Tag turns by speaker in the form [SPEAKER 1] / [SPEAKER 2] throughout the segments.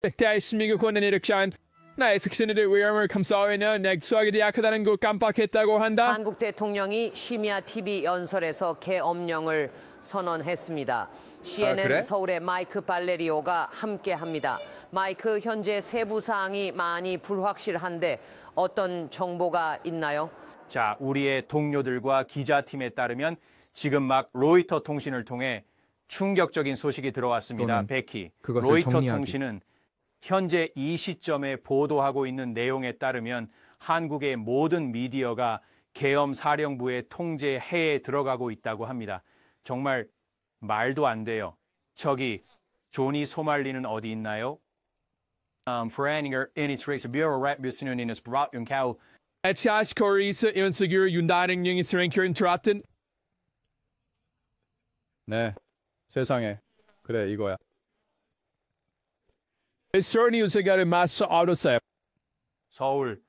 [SPEAKER 1] 대한민국 권한이력장 나의 석신의 위험을 감사하며 넥수하게 대학하다는 걸 깜빡했다고 한다.
[SPEAKER 2] 한국 대통령이 심야 TV 연설에서 계엄령을 선언했습니다. CNN
[SPEAKER 1] 그래?
[SPEAKER 2] 서울의 마이크 발레리오가 함께합니다. 마이크, 현재 세부 사항이 많이 불확실한데 어떤 정보가 있나요?
[SPEAKER 3] 자, 우리의 동료들과 기자팀에 따르면 지금 막 로이터 통신을 통해 충격적인 소식이 들어왔습니다. 베키, 로이터
[SPEAKER 1] 정리하기.
[SPEAKER 3] 통신은 현재 이 시점에 보도하고 있는 내용에 따르면 한국의 모든 미디어가 계엄 사령부의 통제해에 들어가고 있다고 합니다. 정말 말도 안 돼요. 저기 조니 소말리는 어디 있나요? Vereniging in its race bureau rap business in its brought in cow.
[SPEAKER 1] Ethias Corisa insecure Uniting Young Serenkur interrupted.
[SPEAKER 4] 네, 세상에. 그래, 이거야.
[SPEAKER 1] Certainly was got a mass autosave.
[SPEAKER 3] 서울,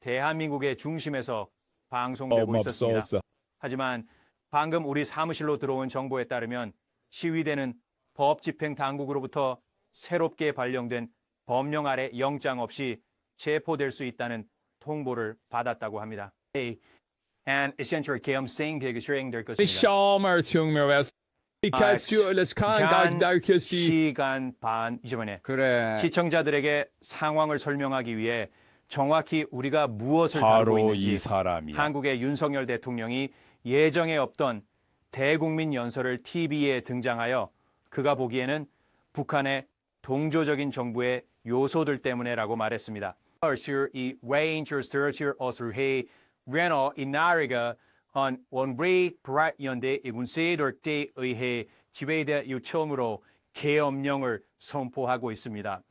[SPEAKER 3] 대한민국의 중심에서 방송되고 있었습니다. 하지만 방금 우리 사무실로 들어온 정보에 따르면 시위대는 법집행당국으로부터 새롭게 발령된 법령 아래 영장 없이 체포될 수 있다는 통보를 받았다고 합니다. And essentially 계엄 생계가 실행될 것입니다. 시간 반 이전에
[SPEAKER 4] 그래.
[SPEAKER 3] 시청자들에게 상황을 설명하기 위해 정확히 우리가 무엇을 다루고 있는지
[SPEAKER 4] 이 사람이야.
[SPEAKER 3] 한국의 윤석열 대통령이 예정에 없던 대국민 연설을 TV에 등장하여 그가 보기에는 북한의 동조적인 정부의 요소들 때문에라고 말했습니다. 이 레인저 서치를 어수해 레너 이 나라가 원브레이 브라이언데 이군세돌때 의해 지배대 요청으로 계엄령을 선포하고 있습니다.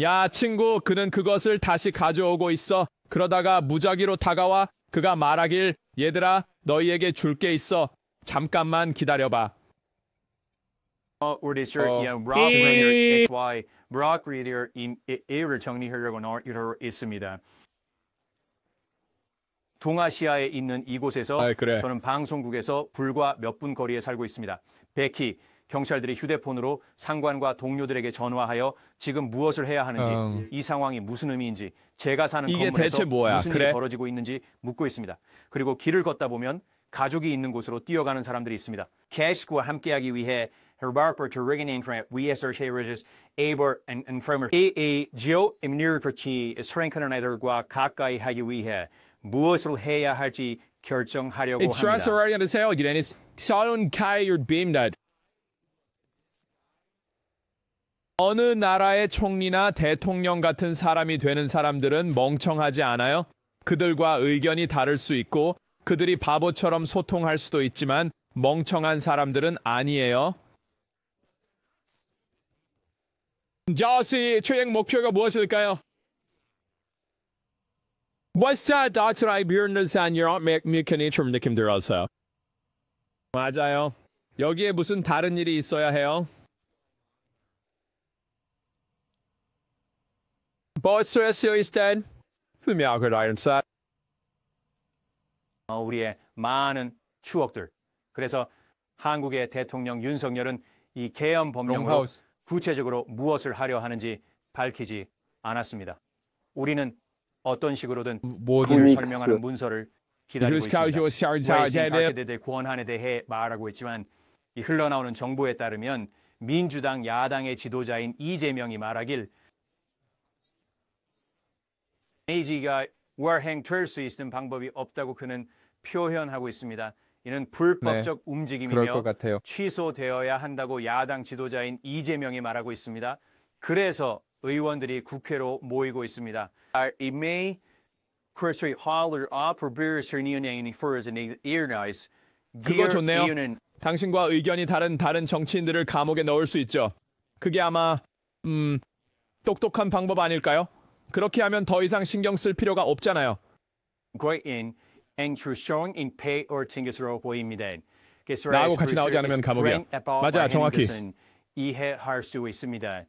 [SPEAKER 1] 야, 친구, 그는 그것을 다시 가져오고 있어. 그러다가 무작위로 다가와 그가 말하길, 얘들아, 너희에게 줄 게 있어. 잠깐만 기다려봐.
[SPEAKER 3] 우리 브록 리더 이를 정리하려고 있습니다. 동아시아에 있는 이곳에서
[SPEAKER 1] 그래.
[SPEAKER 3] 저는 방송국에서 불과 몇 분 거리에 살고 있습니다. 베키, 경찰들이 휴대폰으로 상관과 동료들에게 전화하여 지금 무엇을 해야 하는지, 이 상황이 무슨 의미인지, 제가 사는
[SPEAKER 1] 이게
[SPEAKER 3] 건물에서
[SPEAKER 1] 대체 뭐야?
[SPEAKER 3] 무슨
[SPEAKER 1] 그래?
[SPEAKER 3] 일이 벌어지고 있는지 묻고 있습니다. 그리고 길을 걷다 보면 가족이 있는 곳으로 뛰어가는 사람들이 있습니다. 캐시와 함께하기 위해 herbarper regain 위에서 헤어지스 에버 프레머 지오 임니르치 스랭크는 애들과 가까이 하기 위해 무엇을 해야 할지 결정하려고
[SPEAKER 1] It's stress
[SPEAKER 3] 합니다.
[SPEAKER 1] already on his head, and it's sound kai your beam that. 어느 나라의 총리나 대통령 같은 사람이 되는 사람들은 멍청하지 않아요? 그들과 의견이 다를 수 있고 그들이 바보처럼 소통할 수도 있지만 멍청한 사람들은 아니에요. 저씨 최행 목표가 무엇일까요? What's that, Dr. Ibirnazan? You're not making from 느낌 들어서. 맞아요. 여기에 무슨 다른 일이 있어야 해요. 버스에서 있던 분명한 아이언사.
[SPEAKER 3] 우리의 많은 추억들. 그래서 한국의 대통령 윤석열은 이 계엄 법령으로 구체적으로 무엇을 하려 하는지 밝히지 않았습니다. 우리는 어떤 식으로든 이를 설명하는 문서를 기다리고 있습니다. 웨이징 권한에 대해 말하고 있지만 이 흘러나오는 정보에 따르면 민주당 야당의 지도자인 이재명이 말하길 AG가 월행될 수 있는 방법이 없다고 그는 표현하고 있습니다. 이는 불법적 움직임이며 취소되어야 한다고 야당 지도자인 이재명이 말하고 있습니다. 그래서 의원들이 국회로 모이고 있습니다.
[SPEAKER 1] 그거 좋네요. 당신과 의견이 다른 정치인들을 감옥에 넣을 수 있죠. 그게 아마 똑똑한 방법 아닐까요? 그렇게 하면 더 이상 신경 쓸 필요가 없잖아요. 나하고 같이 나오지 않으면 감옥이야. 맞아, 정확히.
[SPEAKER 3] 이해할 수 있습니다.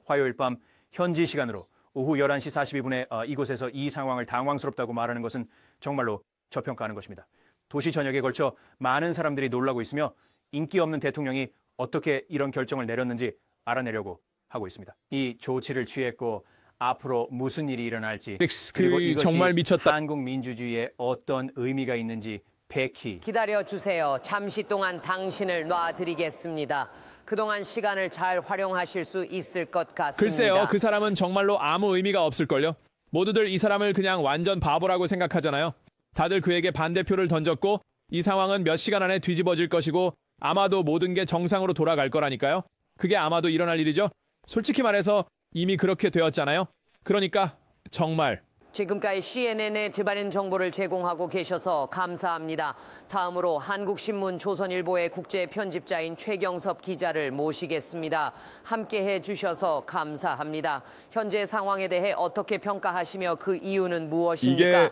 [SPEAKER 3] 화요일 밤 현지 시간으로 오후 11시 42분에 이곳에서 이 상황을 당황스럽다고 말하는 것은 정말로 저평가하는 것입니다. 도시 전역에 걸쳐 많은 사람들이 놀라고 있으며 인기 없는 대통령이 어떻게 이런 결정을 내렸는지 알아내려고 하고 있습니다. 이 조치를 취했고 앞으로 무슨 일이 일어날지 그리고
[SPEAKER 1] 그
[SPEAKER 3] 이것이
[SPEAKER 1] 정말 미쳤다.
[SPEAKER 3] 한국 민주주의에 어떤 의미가 있는지 백히
[SPEAKER 2] 기다려주세요. 잠시 동안 당신을 놔드리겠습니다. 그동안 시간을 잘 활용하실 수 있을 것 같습니다.
[SPEAKER 1] 글쎄요, 그 사람은 정말로 아무 의미가 없을걸요. 모두들 이 사람을 그냥 완전 바보라고 생각하잖아요. 다들 그에게 반대표를 던졌고 이 상황은 몇 시간 안에 뒤집어질 것이고 아마도 모든 게 정상으로 돌아갈 거라니까요. 그게 아마도 일어날 일이죠. 솔직히 말해서 이미 그렇게 되었잖아요. 그러니까 정말
[SPEAKER 2] 지금까지 CNN의 집안인 정보를 제공하고 계셔서 감사합니다. 다음으로 한국신문 조선일보의 국제편집자인 최경섭 기자를 모시겠습니다. 함께해 주셔서 감사합니다. 현재 상황에 대해 어떻게 평가하시며 그 이유는 무엇입니까?
[SPEAKER 1] 이게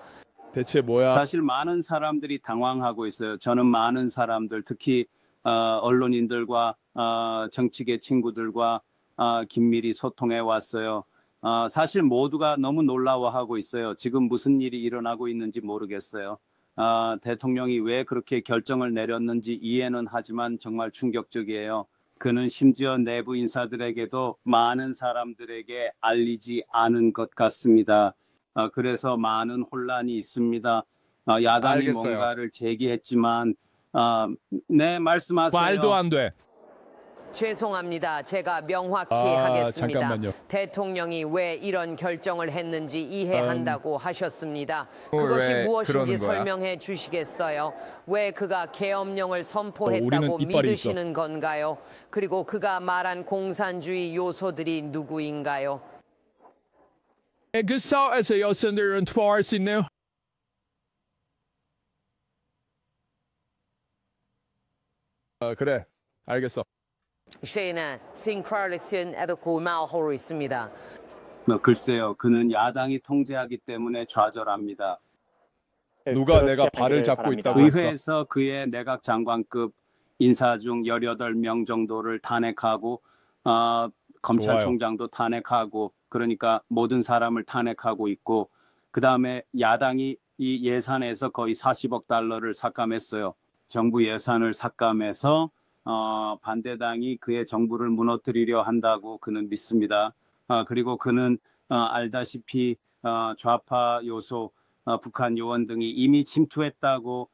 [SPEAKER 1] 대체 뭐야?
[SPEAKER 5] 사실 많은 사람들이 당황하고 있어요. 저는 많은 사람들, 특히 언론인들과 정치계 친구들과 긴밀히 소통해 왔어요. 사실 모두가 너무 놀라워하고 있어요. 지금 무슨 일이 일어나고 있는지 모르겠어요. 대통령이 왜 그렇게 결정을 내렸는지 이해는 하지만 정말 충격적이에요. 그는 심지어 내부 인사들에게도 많은 사람들에게 알리지 않은 것 같습니다. 그래서 많은 혼란이 있습니다. 야당이
[SPEAKER 1] 알겠어요.
[SPEAKER 5] 뭔가를 제기했지만 네, 말씀하세요.
[SPEAKER 1] 말도 안 돼.
[SPEAKER 2] 죄송합니다. 제가 명확히 하겠습니다.
[SPEAKER 1] 잠깐만요.
[SPEAKER 2] 대통령이 왜 이런 결정을 했는지 이해한다고 하셨습니다. 그것이
[SPEAKER 6] 왜
[SPEAKER 2] 무엇인지
[SPEAKER 6] 그러는 거야?
[SPEAKER 2] 설명해 주시겠어요? 왜 그가 계엄령을 선포했다고
[SPEAKER 1] 우리는 이빨이
[SPEAKER 2] 믿으시는 건가요? 그리고 그가 말한 공산주의 요소들이 누구인가요?
[SPEAKER 1] 그 싸움에서 여성들은 투어할 수 있네요. 그래, 알겠어.
[SPEAKER 2] Shayna, Synchrolison 고마워하고 있습니다.
[SPEAKER 5] 글쎄요, 그는 야당이 통제하기 때문에 좌절합니다.
[SPEAKER 1] 누가 내가 발을 잡고 있다고 했어?
[SPEAKER 5] 의회에서 그의 내각 장관급 인사 중 18명 정도를 탄핵하고 검찰총장도 탄핵하고 그러니까 모든 사람을 탄핵하고 있고 그다음에 야당이 이 예산에서 거의 40억 달러를 삭감했어요. 정부 예산을 삭감해서 반대당이 그의 정부를 무너뜨리려 한다고 그는 믿습니다. 그리고 그는 알다시피 좌파 요소, 북한 요원 등이 이미 침투했다고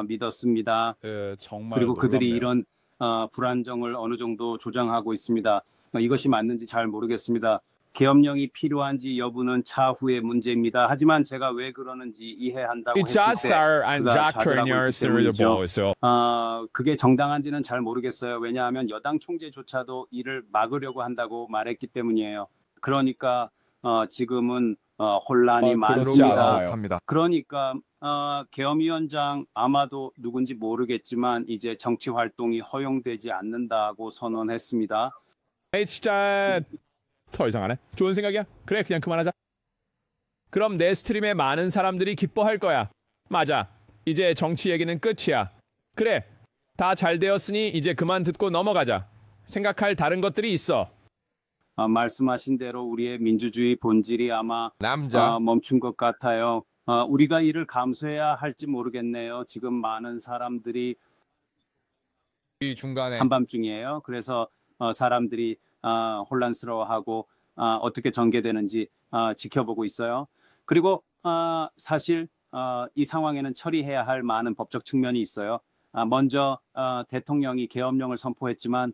[SPEAKER 5] 믿었습니다.
[SPEAKER 1] 정말
[SPEAKER 5] 그리고 그들이
[SPEAKER 1] 놀랍네요.
[SPEAKER 5] 이런 불안정을 어느 정도 조장하고 있습니다. 이것이 맞는지 잘 모르겠습니다. 계엄령이 필요한지 여부는 차후의 문제입니다. 하지만 제가 왜 그러는지 이해한다고 했을 때 그가 좌절하고 있기 때문이죠. 그게 정당한지는 잘 모르겠어요. 왜냐하면 여당 총재조차도 이를 막으려고 한다고 말했기 때문이에요. 그러니까 지금은 혼란이 많습니다.
[SPEAKER 6] 합니다.
[SPEAKER 5] 그러니까 계엄위원장 아마도 누군지 모르겠지만 이제 정치 활동이 허용되지 않는다고 선언했습니다.
[SPEAKER 1] 에이 진짜 더 이상하네. 좋은 생각이야. 그래 그냥 그만하자. 그럼 내 스트림에 많은 사람들이 기뻐할 거야. 맞아. 이제 정치 얘기는 끝이야. 그래. 다 잘 되었으니 이제 그만 듣고 넘어가자. 생각할 다른 것들이 있어.
[SPEAKER 5] 말씀하신 대로 우리의 민주주의 본질이 아마
[SPEAKER 6] 남자.
[SPEAKER 5] 멈춘 것 같아요. 우리가 이를 감수해야 할지 모르겠네요. 지금 많은 사람들이
[SPEAKER 6] 이 중간에
[SPEAKER 5] 한밤중이에요. 그래서 사람들이 혼란스러워하고 어떻게 전개되는지 지켜보고 있어요. 그리고 사실 이 상황에는 처리해야 할 많은 법적 측면이 있어요. 먼저 대통령이 계엄령을 선포했지만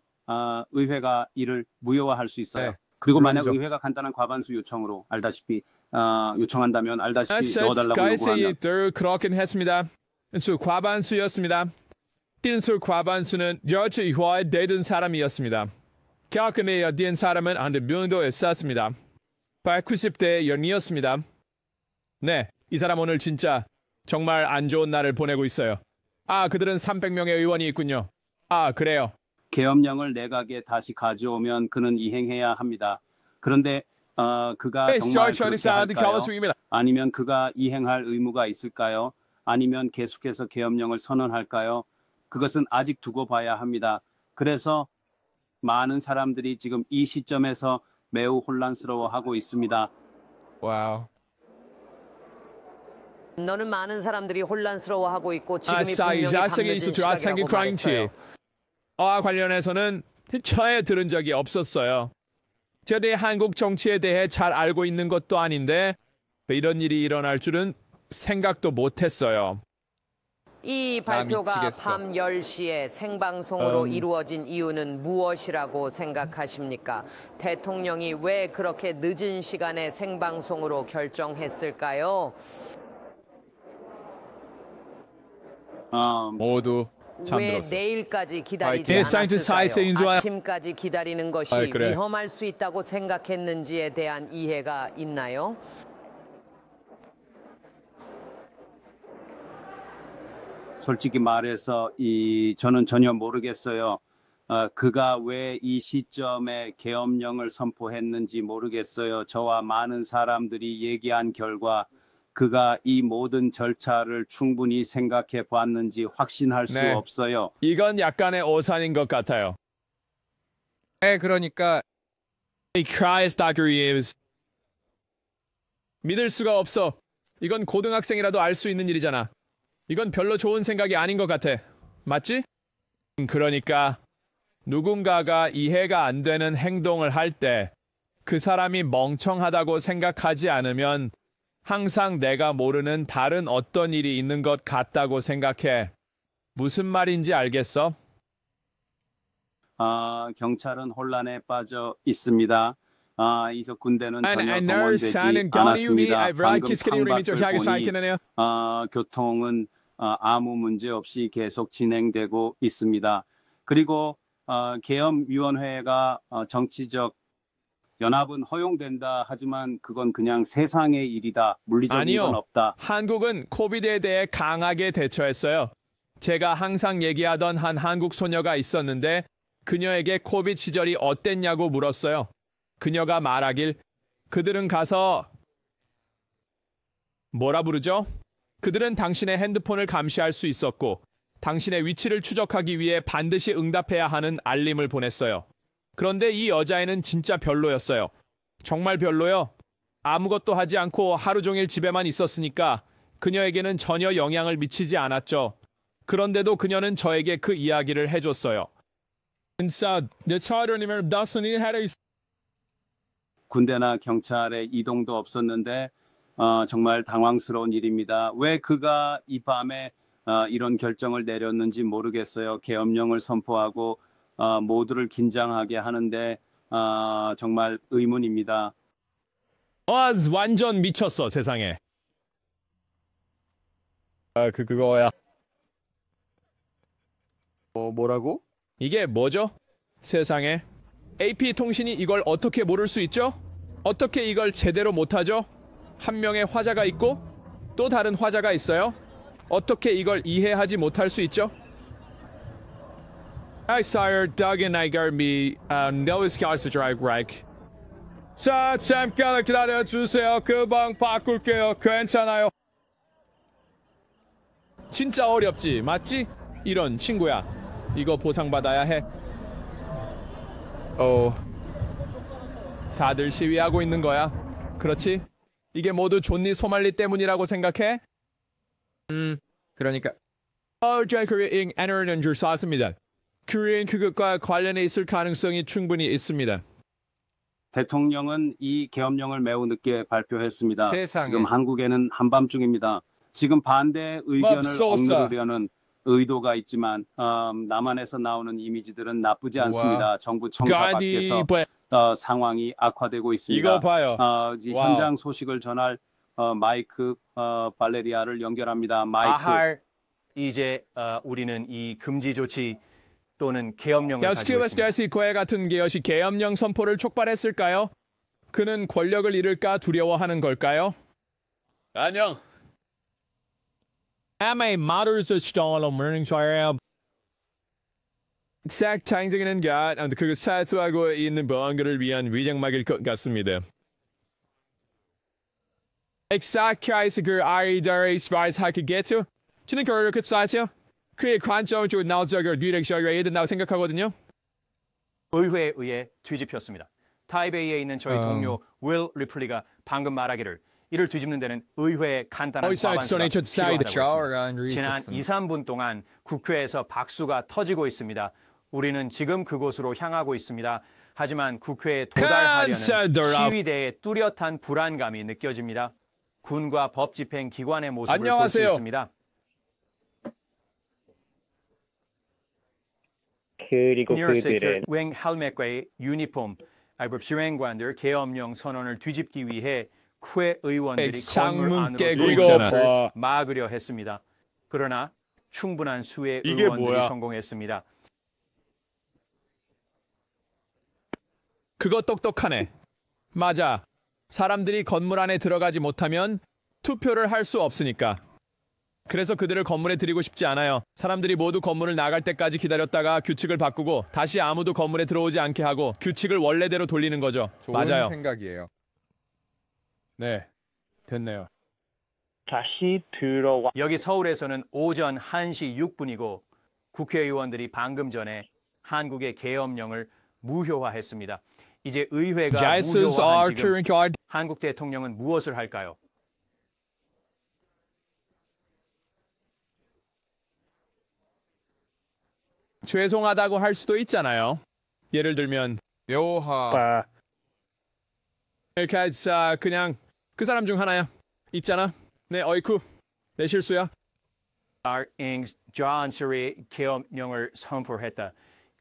[SPEAKER 5] 의회가 이를 무효화할 수 있어요.
[SPEAKER 6] 네,
[SPEAKER 5] 그리고 만약
[SPEAKER 6] 물론이죠.
[SPEAKER 5] 의회가 간단한 과반수 요청으로 알다시피 요청한다면 알다시피
[SPEAKER 1] 아,
[SPEAKER 5] 넣어달라고 요구하면
[SPEAKER 1] 그렇긴 했습니다. 수 과반수였습니다. 뛴수 과반수는 저주의화에 대든 사람이었습니다. 격근에 뛴 사람은 한 명도 있었습니다. 190대 연이었습니다. 네, 이 사람 오늘 진짜 정말 안 좋은 날을 보내고 있어요. 그들은 300명의 의원이 있군요. 그래요.
[SPEAKER 5] 계엄령을 내각에 다시 가져오면 그는 이행해야 합니다. 그런데 그가 정말 그렇게 할까요? 아니면 그가 이행할 의무가 있을까요? 아니면 계속해서 계엄령을 선언할까요? 그것은 아직 두고 봐야 합니다. 그래서 많은 사람들이 지금 이 시점에서 매우 혼란스러워하고 있습니다.
[SPEAKER 6] 와우.
[SPEAKER 2] 너는 많은 사람들이 혼란스러워하고 있고 지금이
[SPEAKER 1] 사이
[SPEAKER 2] 분명히
[SPEAKER 1] 자생이
[SPEAKER 2] 밤늦은
[SPEAKER 1] 있어
[SPEAKER 2] 시각이라고 말했어요.
[SPEAKER 1] 관련해서는 전혀 들은 적이 없었어요. 저도 한국 정치에 대해 잘 알고 있는 것도 아닌데 이런 일이 일어날 줄은 생각도 못했어요.
[SPEAKER 2] 이 발표가
[SPEAKER 6] 미치겠어.
[SPEAKER 2] 밤 10시에 생방송으로 이루어진 이유는 무엇이라고 생각하십니까? 대통령이 왜 그렇게 늦은 시간에 생방송으로 결정했을까요?
[SPEAKER 4] 모두
[SPEAKER 2] 왜
[SPEAKER 4] 잠들었어.
[SPEAKER 2] 내일까지 기다리지
[SPEAKER 1] 네, 사이언티스트 사이언스
[SPEAKER 2] 않았을까요?
[SPEAKER 1] 인도와-
[SPEAKER 2] 아침까지 기다리는 것이
[SPEAKER 4] 아이, 그래.
[SPEAKER 2] 위험할 수 있다고 생각했는지에 대한 이해가 있나요?
[SPEAKER 5] 솔직히 말해서 저는 전혀 모르겠어요. 그가 왜 이 시점에 계엄령을 선포했는지 모르겠어요. 저와 많은 사람들이 얘기한 결과 그가 이 모든 절차를 충분히 생각해 봤는지 확신할 수
[SPEAKER 1] 네.
[SPEAKER 5] 없어요.
[SPEAKER 1] 이건 약간의 오산인 것 같아요.
[SPEAKER 6] 네, 그러니까
[SPEAKER 1] He cries, Dr. Reeves. 믿을 수가 없어. 이건 고등학생이라도 알 수 있는 일이잖아. 이건 별로 좋은 생각이 아닌 것 같아. 맞지? 그러니까 누군가가 이해가 안 되는 행동을 할 때 그 사람이 멍청하다고 생각하지 않으면 항상 내가 모르는 다른 어떤 일이 있는 것 같다고 생각해. 무슨 말인지 알겠어?
[SPEAKER 5] 경찰은 혼란에 빠져 있습니다. 이서 군대는 전혀
[SPEAKER 1] And
[SPEAKER 5] 동원되지
[SPEAKER 1] 사는
[SPEAKER 5] 않았습니다.
[SPEAKER 1] 경위
[SPEAKER 5] 방금
[SPEAKER 1] 키스키리를
[SPEAKER 5] 창밖을 보니
[SPEAKER 1] 사이키네요.
[SPEAKER 5] 교통은 아무 문제 없이 계속 진행되고 있습니다. 그리고 계엄위원회가 정치적 연합은 허용된다 하지만 그건 그냥 세상의 일이다. 물리적인
[SPEAKER 1] 아니요.
[SPEAKER 5] 건 없다.
[SPEAKER 1] 한국은 코비드에 대해 강하게 대처했어요. 제가 항상 얘기하던 한 한국 소녀가 있었는데 그녀에게 코비드 시절이 어땠냐고 물었어요. 그녀가 말하길 그들은 가서 뭐라 부르죠? 그들은 당신의 핸드폰을 감시할 수 있었고 당신의 위치를 추적하기 위해 반드시 응답해야 하는 알림을 보냈어요. 그런데 이 여자애는 진짜 별로였어요. 정말 별로요. 아무것도 하지 않고 하루 종일 집에만 있었으니까 그녀에게는 전혀 영향을 미치지 않았죠. 그런데도 그녀는 저에게 그 이야기를 해줬어요.
[SPEAKER 5] 군대나 경찰의 이동도 없었는데 정말 당황스러운 일입니다. 왜 그가 이 밤에 이런 결정을 내렸는지 모르겠어요. 계엄령을 선포하고 모두를 긴장하게 하는데 정말 의문입니다.
[SPEAKER 1] 완전 미쳤어, 세상에.
[SPEAKER 4] 그거야. 뭐라고?
[SPEAKER 1] 이게 뭐죠? 세상에. AP통신이 이걸 어떻게 모를 수 있죠? 어떻게 이걸 제대로 못하죠? 한 명의 화자가 있고 또 다른 화자가 있어요? 어떻게 이걸 이해하지 못할 수 있죠? Hi, sire. Doug and I got me Nova Scouts drive right.
[SPEAKER 4] 자, 잠깐 기다려주세요. 금방 바꿀게요. 괜찮아요.
[SPEAKER 1] 진짜 어렵지, 맞지? 이런 친구야. 이거 보상받아야 해. 다들 시위하고 있는 거야. 그렇지? 이게 모두 존니 소말리 때문이라고 생각해?
[SPEAKER 6] 그러니까
[SPEAKER 1] 저희 코리안 에너지는 줄 쐈습니다. 코리안 그것과 관련해 있을 가능성이 충분히 있습니다.
[SPEAKER 5] 대통령은 이 계엄령을 매우 늦게 발표했습니다.
[SPEAKER 6] 세상에.
[SPEAKER 5] 지금 한국에는 한밤중입니다. 지금 반대 의견을
[SPEAKER 4] 맙소사.
[SPEAKER 5] 억누르려는 의도가 있지만 남한에서 나오는 이미지들은 나쁘지 않습니다. 정부 청사 밖에서 상황이 악화되고 있습니다.
[SPEAKER 4] 이거 봐요.
[SPEAKER 5] 이제
[SPEAKER 4] 와우.
[SPEAKER 5] 현장 소식을 전할 마이크 발레리아를 연결합니다. 마이크.
[SPEAKER 3] 이제 우리는 이 금지 조치 또는 계엄령을 가지고 있습니다.
[SPEAKER 1] 야스키와스다시 고해 같은 것이 계엄령 선포를 촉발했을까요? 그는 권력을 잃을까 두려워하는 걸까요?
[SPEAKER 4] 안녕.
[SPEAKER 1] 아마의 마루스 스톤을 머닝처럼 싹 창작하는 것, 그 사수하고 있는 뭔가를 위한 위장막일 것 같습니다. 엑사카이스 그 아이들의 스파이스 하키게트 저는 그렇게 사세요. 그의 관점을 주고 나오자고 뉴렉셔가 예된다고 생각하거든요.
[SPEAKER 3] 의회에 의해 뒤집혔습니다. 타이베이에 있는 저희 동료 윌 리플리가 방금 말하기를 이를 뒤집는 데는 의회의 간단한 과반수가 필요하다고 했습니다. 지난 2, 3분 동안 국회에서 박수가 터지고 있습니다. 우리는 지금 그곳으로 향하고 있습니다. 하지만 국회에 도달하려는
[SPEAKER 1] 칸세더라.
[SPEAKER 3] 시위대의 뚜렷한 불안감이 느껴집니다. 군과 법 집행 기관의 모습을 볼 수
[SPEAKER 1] 안녕하세요.
[SPEAKER 3] 있습니다.
[SPEAKER 7] 그리고
[SPEAKER 3] 뉴욕 섹터
[SPEAKER 7] 그들은
[SPEAKER 3] 웽 헬멧과의 유니폼 알법 수행관들 계엄령 선언을 뒤집기 위해 회 의원들이 건물
[SPEAKER 1] 창문
[SPEAKER 3] 안으로
[SPEAKER 1] 깨고
[SPEAKER 3] 들어오는
[SPEAKER 1] 있잖아.
[SPEAKER 3] 것을 막으려 했습니다. 그러나 충분한 수의
[SPEAKER 4] 이게
[SPEAKER 3] 의원들이
[SPEAKER 4] 뭐야?
[SPEAKER 3] 성공했습니다.
[SPEAKER 1] 그거 똑똑하네. 맞아. 사람들이 건물 안에 들어가지 못하면 투표를 할 수 없으니까. 그래서 그들을 건물에 들이고 싶지 않아요. 사람들이 모두 건물을 나갈 때까지 기다렸다가 규칙을 바꾸고 다시 아무도 건물에 들어오지 않게 하고 규칙을 원래대로 돌리는 거죠.
[SPEAKER 6] 좋은
[SPEAKER 1] 맞아요.
[SPEAKER 6] 생각이에요.
[SPEAKER 1] 네. 됐네요.
[SPEAKER 7] 다시 들어와
[SPEAKER 3] 여기 서울에서는 오전 1시 6분이고 국회의원들이 방금 전에 한국의 계엄령을 무효화했습니다. 이제 의회가
[SPEAKER 1] Justice
[SPEAKER 3] 무효화한 지금
[SPEAKER 1] Arthur Guard.
[SPEAKER 3] 한국 대통령은 무엇을 할까요?
[SPEAKER 1] 죄송하다고 할 수도 있잖아요. 예를 들면
[SPEAKER 6] 묘하.
[SPEAKER 1] 이렇게 해서 그냥 그 사람 중 하나야. 있잖아. 네, 어이쿠. 내 실수야.
[SPEAKER 3] 잉스 존스의 계엄령을 선포했다.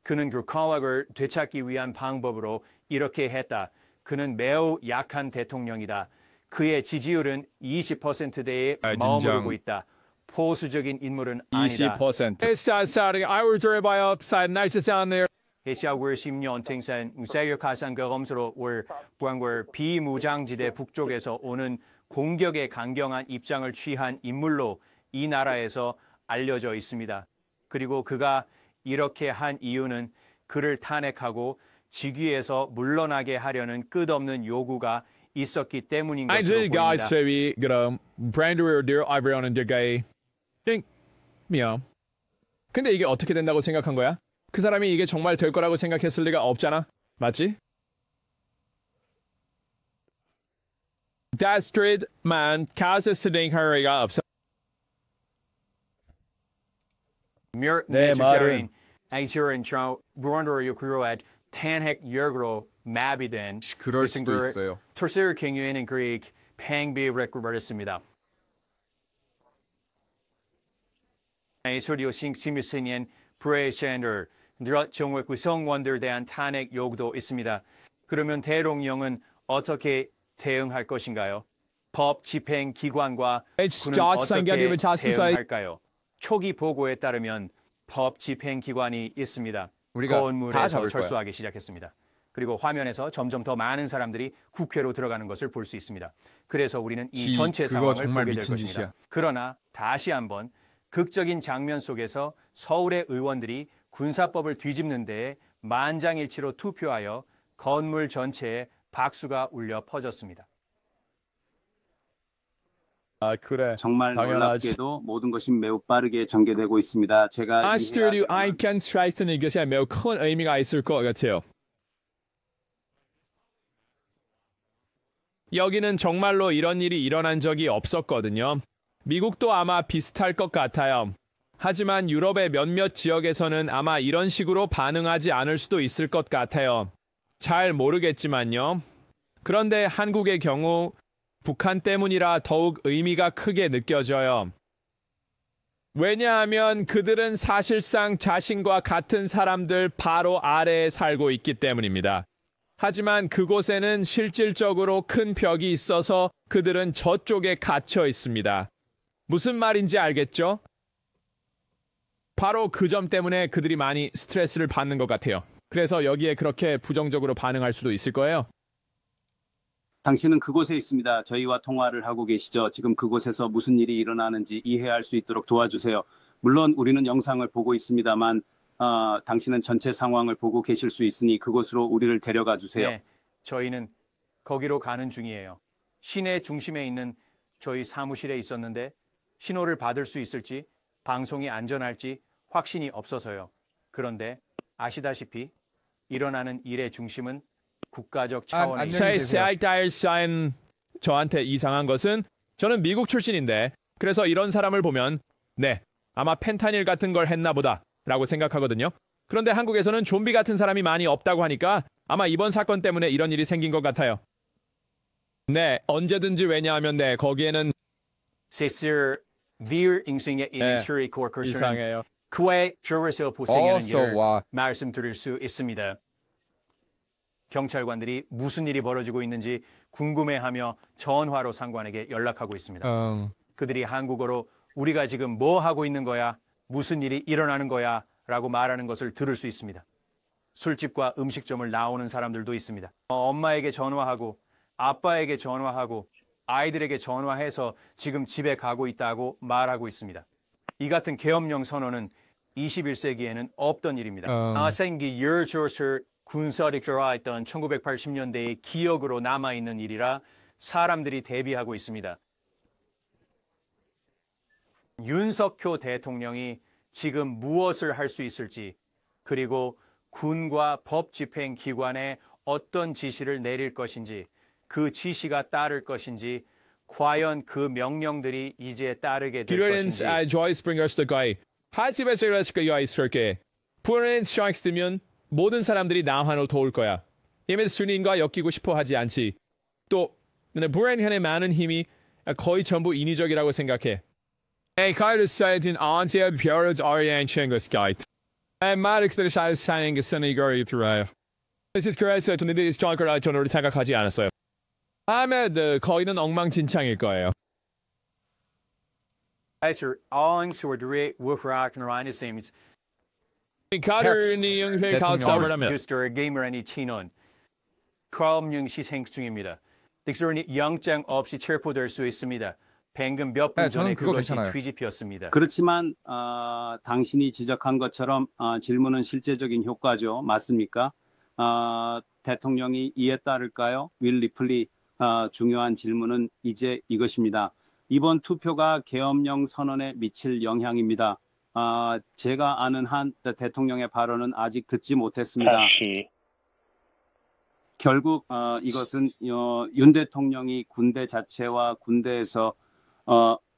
[SPEAKER 3] 그는 그 권력을 되찾기 위한 방법으로 이렇게 했다. 그는 매우 약한 대통령이다. 그의 지지율은 20%대에 머무르고 있다. 보수적인 인물은 아니다.
[SPEAKER 4] 20%.
[SPEAKER 1] It's sorry. I was driven by upside night down there.
[SPEAKER 3] 해시아월 10년 생산 세계 가상 경험으로 월 부안월 비무장지대 북쪽에서 오는 공격에 강경한 입장을 취한 인물로 이 나라에서 알려져 있습니다. 그리고 그가 이렇게 한 이유는 그를 탄핵하고 직위에서 물러나게 하려는 끝없는 요구가 있었기 때문인
[SPEAKER 1] I
[SPEAKER 3] 것으로
[SPEAKER 1] did guys
[SPEAKER 3] 보입니다.
[SPEAKER 1] say 그럼 브랜드웨어 딜 아이브리온 딜가이 띵 미야. 근데 이게 어떻게 된다고 생각한 거야? 그 사람이 이게 정말 될 거라고 생각했을 리가 없잖아. 맞지? 다스트리드만 카세스딩 하리가 없어.
[SPEAKER 3] 내
[SPEAKER 4] 말은
[SPEAKER 3] 아이스런 저 브론더요 그로앗 탄핵 열그로 마비된
[SPEAKER 6] 그럴 수도 있어요.
[SPEAKER 3] 토스르 킹유에는 그릭 팽비 레코버렸습니다. 소리오 시미스니엔 프레이션더 정말 구성원들에 대한 탄핵 요구도 있습니다. 그러면 대통령은 어떻게 대응할 것인가요? 법 집행 기관과 군은 어떻게 대응할까요? 초기 보고에 따르면 법 집행 기관이 있습니다.
[SPEAKER 6] 우리가 다
[SPEAKER 3] 건물에서
[SPEAKER 6] 잡을 거야.
[SPEAKER 3] 철수하기 시작했습니다. 그리고 화면에서 점점 더 많은 사람들이 국회로 들어가는 것을 볼 수 있습니다. 그래서 우리는 이 전체
[SPEAKER 6] 그거
[SPEAKER 3] 상황을
[SPEAKER 6] 정말
[SPEAKER 3] 보게 될
[SPEAKER 6] 미친
[SPEAKER 3] 것입니다.
[SPEAKER 6] 짓이야.
[SPEAKER 3] 그러나 다시 한번 극적인 장면 속에서 서울의 의원들이 군사법을 뒤집는 데에 만장일치로 투표하여 건물 전체에 박수가 울려 퍼졌습니다.
[SPEAKER 4] 아 그래.
[SPEAKER 5] 정말
[SPEAKER 4] 당연하지.
[SPEAKER 5] 놀랍게도 모든 것이 매우 빠르게 전개되고 있습니다. 제가
[SPEAKER 1] 아스트리오
[SPEAKER 5] 이해하려면
[SPEAKER 1] 아이캔 스트라이크는 이것이 매우 큰 의미가 있을 것 같아요. 여기는 정말로 이런 일이 일어난 적이 없었거든요. 미국도 아마 비슷할 것 같아요. 하지만 유럽의 몇몇 지역에서는 아마 이런 식으로 반응하지 않을 수도 있을 것 같아요. 잘 모르겠지만요. 그런데 한국의 경우 북한 때문이라 더욱 의미가 크게 느껴져요. 왜냐하면 그들은 사실상 자신과 같은 사람들 바로 아래에 살고 있기 때문입니다. 하지만 그곳에는 실질적으로 큰 벽이 있어서 그들은 저쪽에 갇혀 있습니다. 무슨 말인지 알겠죠? 바로 그 점 때문에 그들이 많이 스트레스를 받는 것 같아요. 그래서 여기에 그렇게 부정적으로 반응할 수도 있을 거예요.
[SPEAKER 5] 당신은 그곳에 있습니다. 저희와 통화를 하고 계시죠. 지금 그곳에서 무슨 일이 일어나는지 이해할 수 있도록 도와주세요. 물론 우리는 영상을 보고 있습니다만 당신은 전체 상황을 보고 계실 수 있으니 그곳으로 우리를 데려가 주세요.
[SPEAKER 3] 네, 저희는 거기로 가는 중이에요. 시내 중심에 있는 저희 사무실에 있었는데 신호를 받을 수 있을지 방송이 안전할지 확신이 없어서요. 그런데 아시다시피 일어나는 일의 중심은 국가적 차원에
[SPEAKER 6] 안녕히
[SPEAKER 3] 있습니다.
[SPEAKER 6] 계세요.
[SPEAKER 1] 제 저한테 이상한 것은 저는 미국 출신인데 그래서 이런 사람을 보면 네, 아마 펜타닐 같은 걸 했나 보다 라고 생각하거든요. 그런데 한국에서는 좀비 같은 사람이 많이 없다고 하니까 아마 이번 사건 때문에 이런 일이 생긴 것 같아요. 네, 언제든지 왜냐하면 네, 거기에는
[SPEAKER 3] Sir Vir 인생의
[SPEAKER 1] 네,
[SPEAKER 3] 인슈리 코커스는
[SPEAKER 1] 이상해요.
[SPEAKER 3] 그의 주어에서 보생하는 일을
[SPEAKER 6] 와.
[SPEAKER 3] 말씀드릴 수 있습니다. 경찰관들이 무슨 일이 벌어지고 있는지 궁금해하며 전화로 상관에게 연락하고 있습니다. 그들이 한국어로 우리가 지금 뭐 하고 있는 거야? 무슨 일이 일어나는 거야? 라고 말하는 것을 들을 수 있습니다. 술집과 음식점을 나오는 사람들도 있습니다. 엄마에게 전화하고 아빠에게 전화하고 아이들에게 전화해서 지금 집에 가고 있다고 말하고 있습니다. 이 같은 계엄령 선언은 21세기에는 없던 일입니다. 생기 열조서 군사력 들어왔던 1980년대의 기억으로 남아있는 일이라 사람들이 대비하고 있습니다. 윤석효 대통령이 지금 무엇을 할 수 있을지, 그리고 군과 법 집행 기관에 어떤 지시를 내릴 것인지, 그 지시가 따를 것인지, 과연 그 명령들이 이제 따르게 될 것인지.
[SPEAKER 1] Joyce Springer's the guy. 하시베스가 있을게. 불안한 스트라이크 뜨면 모든 사람들이 남한을 도울 거야. 이미 순인과 엮이고 싶어 하지 않지. 또 불안현의 많은 힘이 거의 전부 인위적이라고 생각해. 가이드 사이진 언제 별을 어리엔친 것이겠. 마릭스들이 잘 사는 것은 이거를 들어요. 그래서 돈들이 정확하게 저는 생각하지 않았어요. 아메드 거의는 엉망진창일 거예요.
[SPEAKER 3] Sir, all 소들의 워크라크너라는 셈이
[SPEAKER 1] 카르니 영회 가사버라면
[SPEAKER 3] 규스터 게이머라니 티논 크롬령 시생 중입니다. 딕스런이 영장 없이 체포될 수 있습니다. 방금 몇 분 전에 그것이 뒤집혔습니다.
[SPEAKER 5] 그렇지만 당신이 지적한 것처럼 질문은 실제적인 효과죠. 맞습니까? 대통령이 이에 따를까요? 윌 리플리 중요한 질문은 이제 이것입니다. 이번 투표가 계엄령 선언에 미칠 영향입니다. 제가 아는 한 대통령의 발언은 아직 듣지 못했습니다.
[SPEAKER 7] 다시
[SPEAKER 5] 결국 이것은 윤 대통령이 군대 자체와 군대에서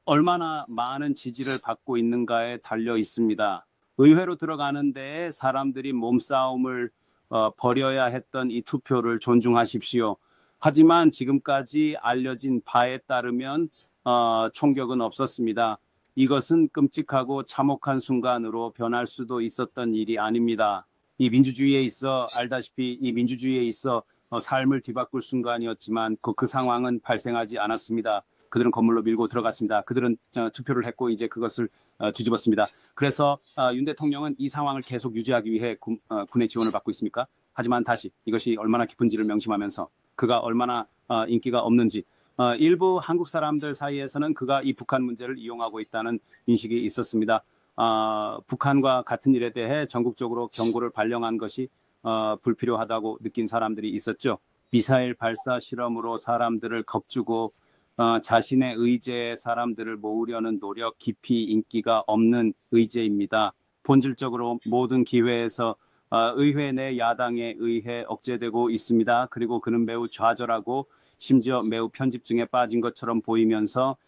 [SPEAKER 5] 얼마나 많은 지지를 받고 있는가에 달려 있습니다. 의회로 들어가는 데에 사람들이 몸싸움을 벌여야 했던 이 투표를 존중하십시오. 하지만 지금까지 알려진 바에 따르면 총격은 없었습니다. 이것은 끔찍하고 참혹한 순간으로 변할 수도 있었던 일이 아닙니다. 이 민주주의에 있어 알다시피 이 민주주의에 있어 삶을 뒤바꿀 순간이었지만 그 상황은 발생하지 않았습니다. 그들은 건물로 밀고 들어갔습니다. 그들은 투표를 했고 이제 그것을 뒤집었습니다. 그래서 윤 대통령은 이 상황을 계속 유지하기 위해 군의 지원을 받고 있습니까? 하지만 다시 이것이 얼마나 깊은지를 명심하면서 그가 얼마나 인기가 없는지 일부 한국 사람들 사이에서는 그가 이 북한 문제를 이용하고 있다는 인식이 있었습니다. 북한과 같은 일에 대해 전국적으로 경고를 발령한 것이 불필요하다고 느낀 사람들이 있었죠. 미사일 발사 실험으로 사람들을 겁주고 자신의 의제에 사람들을 모으려는 노력, 깊이 인기가 없는 의제입니다. 본질적으로 모든 기회에서 의회 내 야당에 의해 억제되고 있습니다. 그리고 그는 매우 좌절하고 심지어 매우 편집증에 빠진 것처럼 보이면서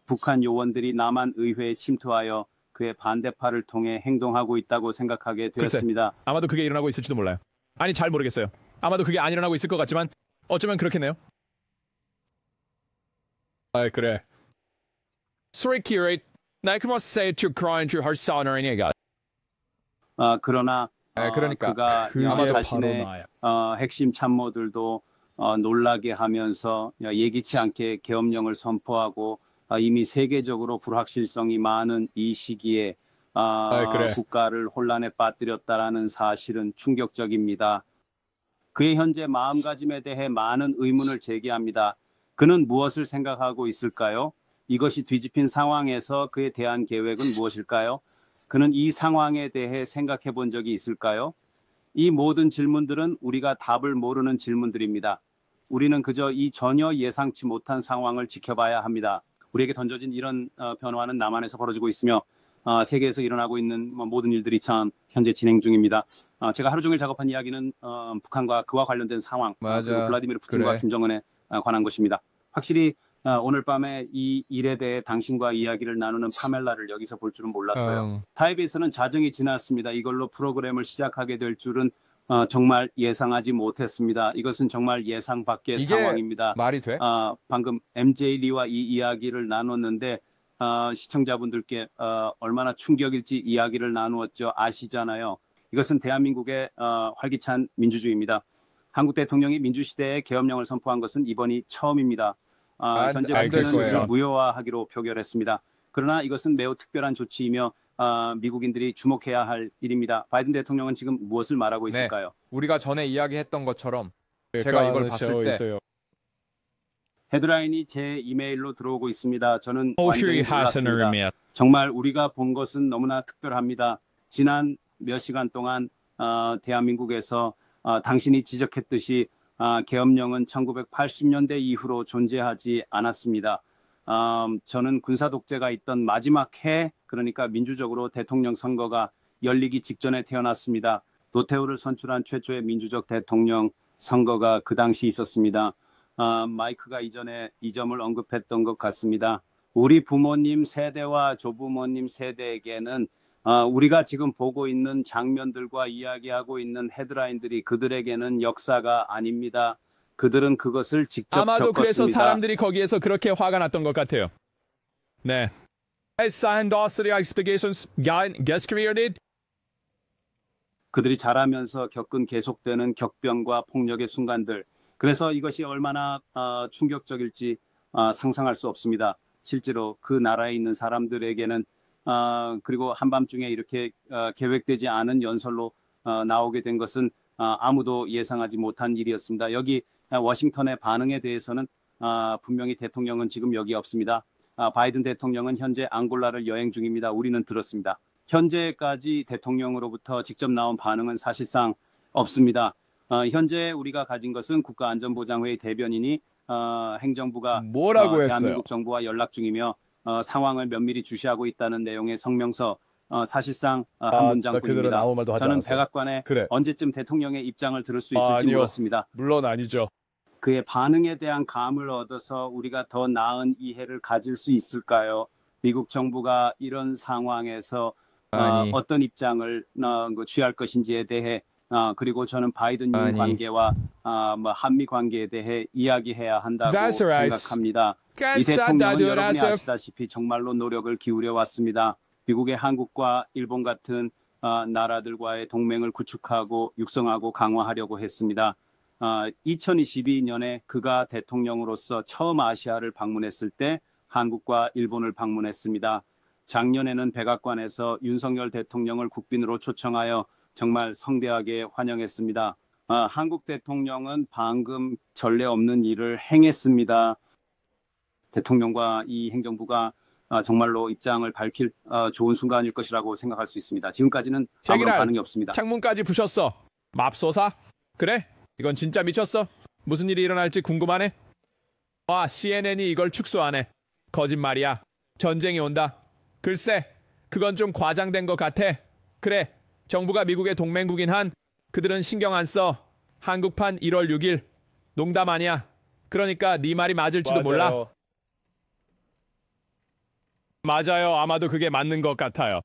[SPEAKER 5] 북한 요원들이 남한 의회에 침투하여 그의 반대파를 통해 행동하고 있다고 생각하게 되었습니다.
[SPEAKER 1] 글쎄, 아마도 그게 일어나고 있을지도 몰라요. 아니 잘 모르겠어요. 아마도 그게 안 일어나고 있을 것 같지만 어쩌면 그렇겠네요. 그래. Sorry, Curate. 나 그만 say to cry to her son or any가.
[SPEAKER 5] 그러나
[SPEAKER 6] 그러니까
[SPEAKER 5] 그가
[SPEAKER 1] 그게
[SPEAKER 5] 자신의
[SPEAKER 1] 바로
[SPEAKER 5] 핵심 참모들도 놀라게 하면서 예기치 않게 계엄령을 선포하고 이미 세계적으로 불확실성이 많은 이 시기에
[SPEAKER 1] 그래.
[SPEAKER 5] 국가를 혼란에 빠뜨렸다라는 사실은 충격적입니다. 그의 현재 마음가짐에 대해 많은 의문을 제기합니다. 그는 무엇을 생각하고 있을까요? 이것이 뒤집힌 상황에서 그에 대한 계획은 무엇일까요? 그는 이 상황에 대해 생각해 본 적이 있을까요? 이 모든 질문들은 우리가 답을 모르는 질문들입니다. 우리는 그저 이 전혀 예상치 못한 상황을 지켜봐야 합니다. 우리에게 던져진 이런 변화는 남한에서 벌어지고 있으며 세계에서 일어나고 있는 모든 일들이 참 현재 진행 중입니다. 제가 하루 종일 작업한 이야기는 북한과 그와 관련된 상황, 그리고 블라디미르 푸틴과 김정은에 관한 것입니다. 확실히 오늘 밤에 이 일에 대해 당신과 이야기를 나누는 파멜라를 여기서 볼 줄은 몰랐어요. 타입에서는 자정이 지났습니다. 이걸로 프로그램을 시작하게 될 줄은 정말 예상하지 못했습니다. 이것은 정말 예상 밖의
[SPEAKER 6] 이게
[SPEAKER 5] 상황입니다.
[SPEAKER 6] 말이 돼?
[SPEAKER 5] 방금 MJ 리와 이 이야기를 나눴는데 시청자분들께 얼마나 충격일지 이야기를 나누었죠. 아시잖아요. 이것은 대한민국의 활기찬 민주주의입니다. 한국 대통령이 민주시대에 계엄령을 선포한 것은 이번이 처음입니다. 현재 국회는 이것을 무효화하기로 표결했습니다. 그러나 이것은 매우 특별한 조치이며 미국인들이 주목해야 할 일입니다. 바이든 대통령은 지금 무엇을 말하고 있을까요?
[SPEAKER 6] 우리가 전에 이야기했던 것처럼 제가 이걸 봤을 때
[SPEAKER 4] 있어요.
[SPEAKER 5] 헤드라인이 제 이메일로 들어오고 있습니다. 저는
[SPEAKER 1] 호슈이
[SPEAKER 5] 완전히 놀랐습니다.
[SPEAKER 1] 하스너입니다.
[SPEAKER 5] 정말 우리가 본 것은 너무나 특별합니다. 지난 몇 시간 동안 대한민국에서 당신이 지적했듯이 계엄령은 1980년대 이후로 존재하지 않았습니다. 저는 군사 독재가 있던 마지막 해, 그러니까 민주적으로 대통령 선거가 열리기 직전에 태어났습니다. 노태우를 선출한 최초의 민주적 대통령 선거가 그 당시 있었습니다. 마이크가 이전에 이 점을 언급했던 것 같습니다. 우리 부모님 세대와 조부모님 세대에게는 우리가 지금 보고 있는 장면들과 이야기하고 있는 헤드라인들이 그들에게는 역사가 아닙니다. 그들은 그것을 직접
[SPEAKER 1] 아마도
[SPEAKER 5] 겪었습니다.
[SPEAKER 1] 그래서 사람들이 거기에서 그렇게 화가 났던 것 같아요. 네.
[SPEAKER 5] 그들이 자라면서 겪은 계속되는 격변과 폭력의 순간들. 그래서 이것이 얼마나 충격적일지 상상할 수 없습니다. 실제로 그 나라에 있는 사람들에게는 그리고 한밤중에 이렇게 계획되지 않은 연설로 나오게 된 것은 아무도 예상하지 못한 일이었습니다. 여기 워싱턴의 반응에 대해서는 분명히 대통령은 지금 여기 없습니다. 바이든 대통령은 현재 앙골라를 여행 중입니다. 우리는 들었습니다. 현재까지 대통령으로부터 직접 나온 반응은 사실상 없습니다. 현재 우리가 가진 것은 국가안전보장회의 대변인이 행정부가
[SPEAKER 4] 뭐라고 했어요?
[SPEAKER 5] 대한민국 정부와 연락 중이며 상황을 면밀히 주시하고 있다는 내용의 성명서 사실상 한 문장뿐입니다. 저는 백악관에 언제쯤 대통령의 입장을 들을 수 있을지 물었습니다.
[SPEAKER 4] 물론 아니죠.
[SPEAKER 5] 그의 반응에 대한 감을 얻어서 우리가 더 나은 이해를 가질 수 있을까요? 미국 정부가 이런 상황에서 어떤 입장을 취할 것인지에 대해 그리고 저는 바이든 윤 관계와 한미 관계에 대해 이야기해야 한다고 생각합니다. 이 대통령은 여러분이 아시다시피 정말로 노력을 기울여 왔습니다. 미국의 한국과 일본 같은 나라들과의 동맹을 구축하고 육성하고 강화하려고 했습니다. 2022년에 그가 대통령으로서 처음 아시아를 방문했을 때 한국과 일본을 방문했습니다. 작년에는 백악관에서 윤석열 대통령을 국빈으로 초청하여 정말 성대하게 환영했습니다. 한국 대통령은 방금 전례 없는 일을 행했습니다. 대통령과 이 행정부가 정말로 입장을 밝힐 좋은 순간일 것이라고 생각할 수 있습니다. 지금까지는 아무런 반응이 없습니다.
[SPEAKER 1] 창문까지 부셨어. 맙소사? 그래? 이건 진짜 미쳤어? 무슨 일이 일어날지 궁금하네? 와, CNN이 이걸 축소하네. 거짓말이야. 전쟁이 온다. 글쎄, 그건 좀 과장된 것 같아. 그래, 정부가 미국의 동맹국인 한 그들은 신경 안 써. 한국판 1월 6일. 농담 아니야. 그러니까 네 말이 맞을지도 몰라. 맞아요. 아마도 그게 맞는 것 같아요.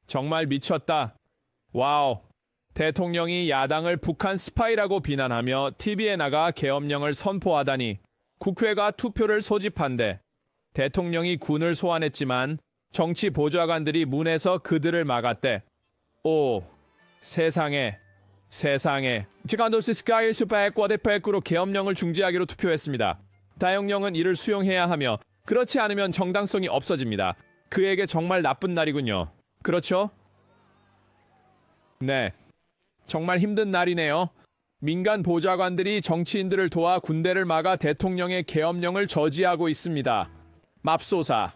[SPEAKER 1] 정말 미쳤다. 와우. 대통령이 야당을 북한 스파이라고 비난하며 TV에 나가 계엄령을 선포하다니. 국회가 투표를 소집한대. 대통령이 군을 소환했지만 정치 보좌관들이 문에서 그들을 막았대. 오, 세상에. 지간도스 슈퍼액과대표액으로 계엄령을 중지하기로 투표했습니다. 다영령은 이를 수용해야 하며 그렇지 않으면 정당성이 없어집니다. 그에게 정말 나쁜 날이군요. 그렇죠? 네. 정말 힘든 날이네요. 민간 보좌관들이 정치인들을 도와 군대를 막아 대통령의 계엄령을 저지하고 있습니다. 맙소사.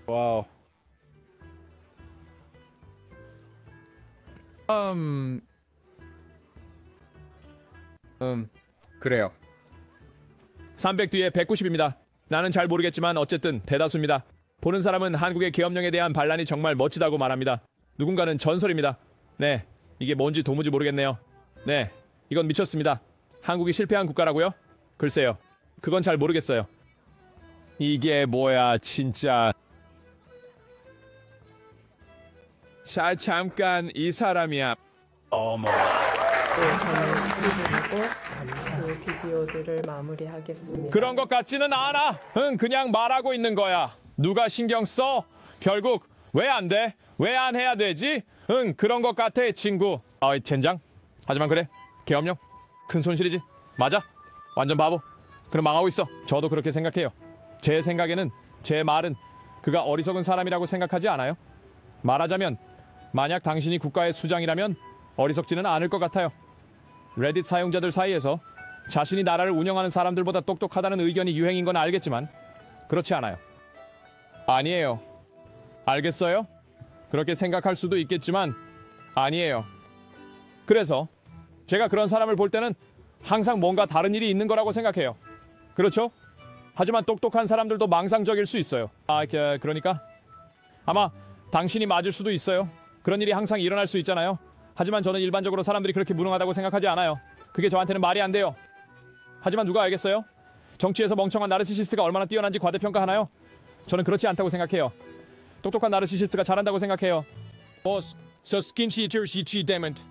[SPEAKER 4] 와우.
[SPEAKER 6] 그래요.
[SPEAKER 1] 300 뒤에 190입니다. 나는 잘 모르겠지만 어쨌든 대다수입니다. 보는 사람은 한국의 계엄령에 대한 반란이 정말 멋지다고 말합니다. 누군가는 전설입니다. 네, 이게 뭔지 도무지 모르겠네요. 네, 이건 미쳤습니다. 한국이 실패한 국가라고요? 글쎄요, 그건 잘 모르겠어요. 이게 뭐야 진짜. 자, 잠깐 이 사람이야.
[SPEAKER 8] 저는 스킵을 그 비디오들을 마무리하겠습니다.
[SPEAKER 1] 그런 것 같지는 않아. 응, 그냥 말하고 있는 거야. 누가 신경 써? 결국 왜 안 돼? 왜 안 해야 되지? 응, 그런 것 같아, 친구. 어이, 젠장. 하지만 그래, 계엄령 큰 손실이지. 맞아, 완전 바보. 그럼 망하고 있어. 저도 그렇게 생각해요. 제 생각에는 제 말은 그가 어리석은 사람이라고 생각하지 않아요. 말하자면 만약 당신이 국가의 수장이라면 어리석지는 않을 것 같아요. 레딧 사용자들 사이에서 자신이 나라를 운영하는 사람들보다 똑똑하다는 의견이 유행인 건 알겠지만 그렇지 않아요. 아니에요. 알겠어요? 그렇게 생각할 수도 있겠지만 아니에요. 그래서 제가 그런 사람을 볼 때는 항상 뭔가 다른 일이 있는 거라고 생각해요. 그렇죠? 하지만 똑똑한 사람들도 망상적일 수 있어요. 그러니까 아마 당신이 맞을 수도 있어요. 그런 일이 항상 일어날 수 있잖아요. 하지만 저는 일반적으로 사람들이 그렇게 무능하다고 생각하지 않아요. 그게 저한테는 말이 안 돼요. 하지만 누가 알겠어요? 정치에서 멍청한 나르시시스트가 얼마나 뛰어난지 과대평가하나요? 저는 그렇지 않다고 생각해요. 똑똑한 나르시시스트가 잘한다고 생각해요.
[SPEAKER 6] 보스, 저 스킨시터 시치 데먼트.